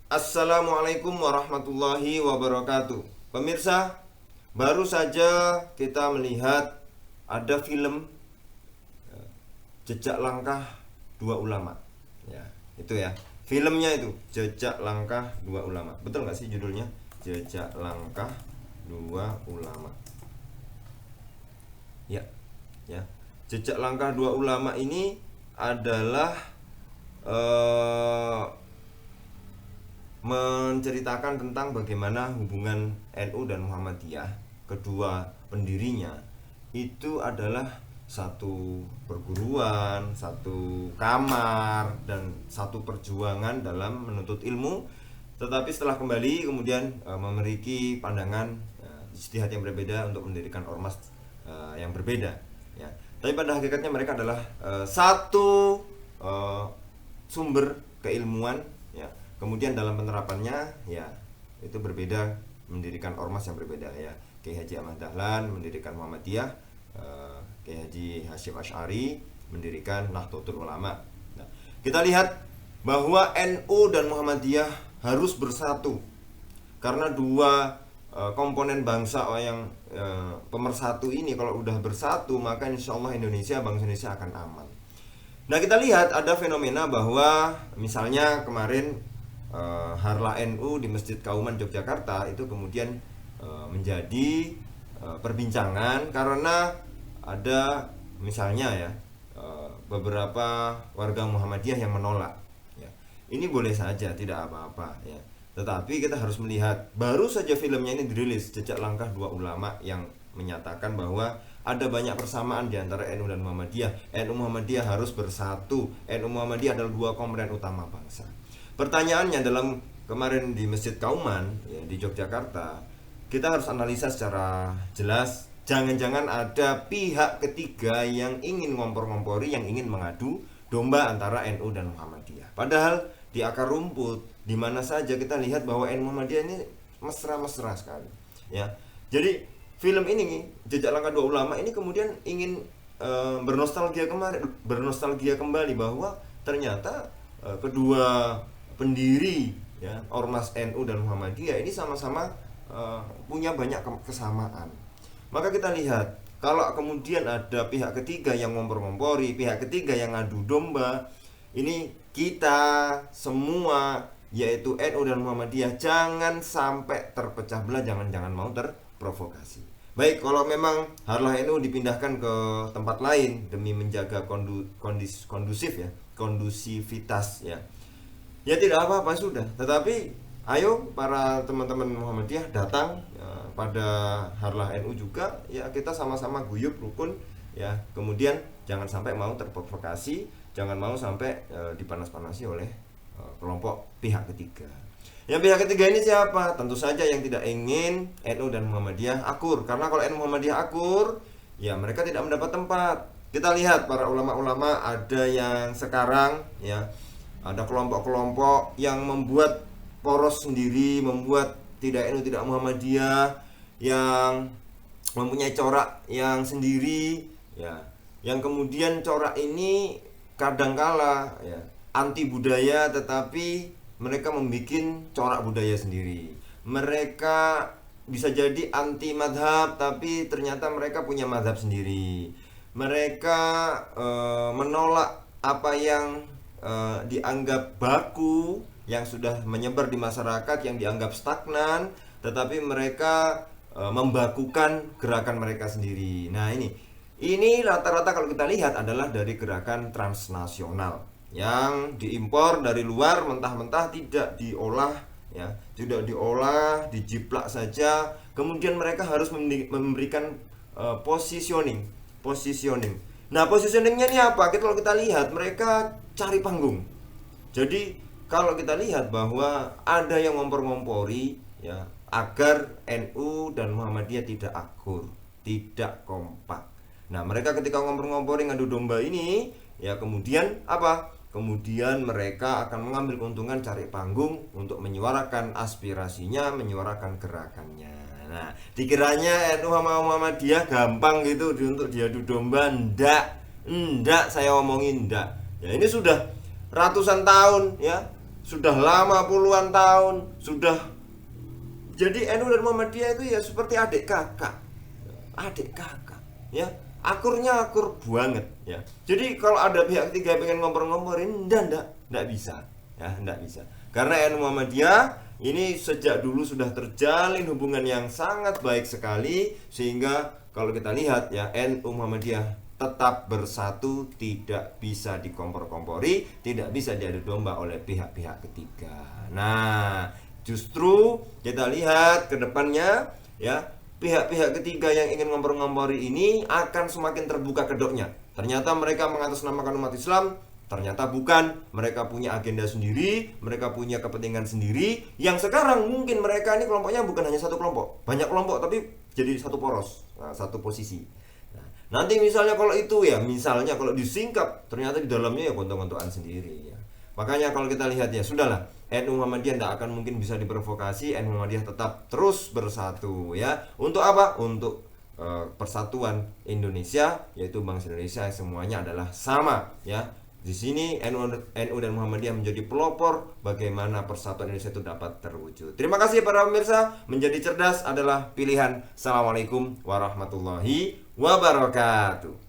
Assalamualaikum warahmatullahi wabarakatuh. Pemirsa, baru saja kita melihat ada film Jejak Langkah Dua Ulama. Ya, itu ya. Filmnya itu Jejak Langkah Dua Ulama. Betul nggak sih judulnya? Jejak Langkah Dua Ulama. Ya, ya. Jejak Langkah Dua Ulama ini adalah eh, menceritakan tentang bagaimana hubungan NU dan Muhammadiyah, kedua pendirinya itu adalah satu perguruan, satu kamar, dan satu perjuangan dalam menuntut ilmu. Tetapi setelah kembali kemudian memiliki pandangan ijtihad yang berbeda untuk mendirikan ormas yang berbeda. Ya. Tapi pada hakikatnya mereka adalah satu eh, sumber keilmuan, ya. Kemudian dalam penerapannya ya itu berbeda, mendirikan ormas yang berbeda ya. Kiai Haji Ahmad Dahlan mendirikan Muhammadiyah, Kiai Haji Hasyim Asy'ari mendirikan Nahdlatul Ulama. Nah, kita lihat bahwa NU dan Muhammadiyah harus bersatu karena dua komponen bangsa yang pemersatu ini kalau udah bersatu maka insya Allah bangsa Indonesia akan aman. Nah, kita lihat ada fenomena bahwa misalnya kemarin Harlah NU di Masjid Kauman Yogyakarta itu kemudian menjadi perbincangan karena ada misalnya ya beberapa warga Muhammadiyah yang menolak. Ya. Ini boleh saja, tidak apa-apa ya. Tetapi kita harus melihat baru saja filmnya ini dirilis, Jejak Langkah Dua Ulama, yang menyatakan bahwa ada banyak persamaan di antara NU dan Muhammadiyah. NU Muhammadiyah harus bersatu. NU Muhammadiyah adalah dua komponen utama bangsa. Pertanyaannya dalam kemarin di Masjid Kauman ya, di Yogyakarta, kita harus analisa secara jelas. Jangan-jangan ada pihak ketiga yang ingin ngompor-ngompori, yang ingin mengadu domba antara NU dan Muhammadiyah. Padahal di akar rumput, di mana saja kita lihat bahwa NU Muhammadiyah ini mesra-mesra sekali. Ya, jadi film ini Jejak Langkah Dua Ulama ini kemudian ingin bernostalgia kembali bahwa ternyata kedua pendiri ya ormas NU dan Muhammadiyah ini sama-sama punya banyak kesamaan. Maka kita lihat kalau kemudian ada pihak ketiga yang ngompor-ngompori, pihak ketiga yang ngadu domba, ini kita semua yaitu NU dan Muhammadiyah jangan sampai terpecah belah, jangan mau terprovokasi. Baik, kalau memang Harlah NU dipindahkan ke tempat lain demi menjaga kondusivitas ya. Ya tidak apa-apa sudah. Tetapi ayo para teman-teman Muhammadiyah datang pada Harlah NU juga ya, kita sama-sama guyup rukun ya. Kemudian jangan sampai mau terprovokasi, jangan mau sampai dipanas-panasi oleh kelompok pihak ketiga. Yang pihak ketiga ini siapa? Tentu saja yang tidak ingin NU dan Muhammadiyah akur. Karena kalau NU Muhammadiyah akur, ya mereka tidak mendapat tempat. Kita lihat para ulama-ulama ada yang sekarang ya, ada kelompok-kelompok yang membuat poros sendiri, membuat tidak NU tidak Muhammadiyah, yang mempunyai corak yang sendiri ya, yang kemudian corak ini kadangkala ya anti budaya, tetapi mereka membuat corak budaya sendiri. Mereka bisa jadi anti madhab, tapi ternyata mereka punya madhab sendiri. Mereka menolak apa yang dianggap baku, yang sudah menyebar di masyarakat, yang dianggap stagnan, tetapi mereka membakukan gerakan mereka sendiri. Nah, ini rata-rata kalau kita lihat adalah dari gerakan transnasional yang diimpor dari luar mentah-mentah, tidak diolah ya, tidak diolah, dijiplak saja. Kemudian mereka harus memberikan positioning. Nah, positioningnya ini apa? Kalau kita lihat mereka cari panggung. Jadi kalau kita lihat bahwa ada yang ngompor-ngompori ya agar NU dan Muhammadiyah tidak akur, tidak kompak. Nah, mereka ketika ngompor-ngompori ngadu domba ini ya, kemudian apa? Kemudian mereka akan mengambil keuntungan, cari panggung untuk menyuarakan aspirasinya, menyuarakan gerakannya. Nah, dikiranya NU sama Muhammadiyah gampang gitu untuk diadu domba. Ndak saya omongin ndak. Ya, ini sudah ratusan tahun ya, sudah lama puluhan tahun, sudah. Jadi NU dan Muhammadiyah itu ya seperti adik kakak, ya. Akurnya akur banget, ya. Jadi kalau ada pihak ketiga pengen ngompor-ngomporin, enggak bisa, ya, enggak bisa. Karena NU Muhammadiyah ini sejak dulu sudah terjalin hubungan yang sangat baik sekali, sehingga kalau kita lihat ya, NU Muhammadiyah tetap bersatu, tidak bisa dikompor-kompori, tidak bisa diadu domba oleh pihak-pihak ketiga. Nah, justru kita lihat ke depannya ya, pihak-pihak ketiga yang ingin ngompor-ngompori ini akan semakin terbuka kedoknya. Ternyata mereka mengatasnamakan umat Islam, ternyata bukan. Mereka punya agenda sendiri, mereka punya kepentingan sendiri. Yang sekarang mungkin mereka ini kelompoknya bukan hanya satu kelompok, banyak kelompok, tapi jadi satu poros, satu posisi. Nanti misalnya kalau itu ya, misalnya kalau disingkap, ternyata di dalamnya ya gontok-gontokan sendiri ya. Makanya kalau kita lihat ya, sudahlah, NU Muhammadiyah tidak akan mungkin bisa diprovokasi. NU Muhammadiyah tetap terus bersatu ya. Untuk apa? Untuk persatuan Indonesia, yaitu bangsa Indonesia semuanya adalah sama ya. Di sini NU dan Muhammadiyah menjadi pelopor bagaimana persatuan Indonesia itu dapat terwujud. Terima kasih para pemirsa, menjadi cerdas adalah pilihan. Assalamualaikum warahmatullahi wabarakatuh.